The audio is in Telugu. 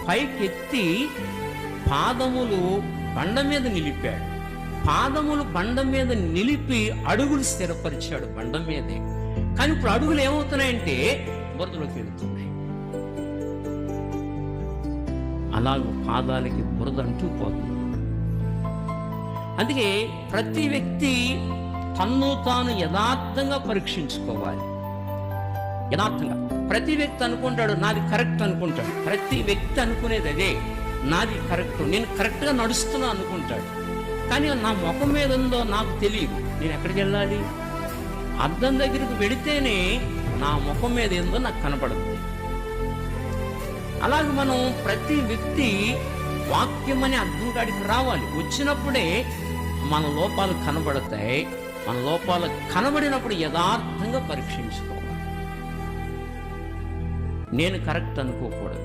పైకెత్తి పాదములు బండ మీద నిలిపాడు. పాదములు బండ మీద నిలిపి అడుగులు స్థిరపరిచాడు బండ మీదే. కానీ ఇప్పుడు అడుగులు ఏమవుతున్నాయంటే బురదలోకి వెళుతున్నాయి. అలాగ పాదాలకి బురద అంటుకుపోతుంది. అందుకే ప్రతి వ్యక్తి తన్ను తాను యథార్థంగా పరీక్షించుకోవాలి. యథార్థంగా ప్రతి వ్యక్తి అనుకుంటాడు నాది కరెక్ట్ అనుకుంటాడు. ప్రతి వ్యక్తి అనుకునేది అదే, నాది కరెక్ట్, నేను కరెక్ట్గా నడుస్తున్నా అనుకుంటాడు. కానీ నా ముఖం మీద ఉందో నాకు తెలియదు. నేను ఎక్కడికి వెళ్ళాలి? అద్దం దగ్గరికి వెళితేనే నా ముఖం మీద ఏందో నాకు కనపడుతుంది. అలాగే మనం ప్రతి వ్యక్తి వాక్యం అనే అర్థం కాడికి రావాలి. వచ్చినప్పుడే మన లోపాలు కనబడతాయి. మన లోపాలు కనబడినప్పుడు యథార్థంగా పరీక్షించుకోవాలి. నేను కరెక్ట్ అనుకోకూడదు.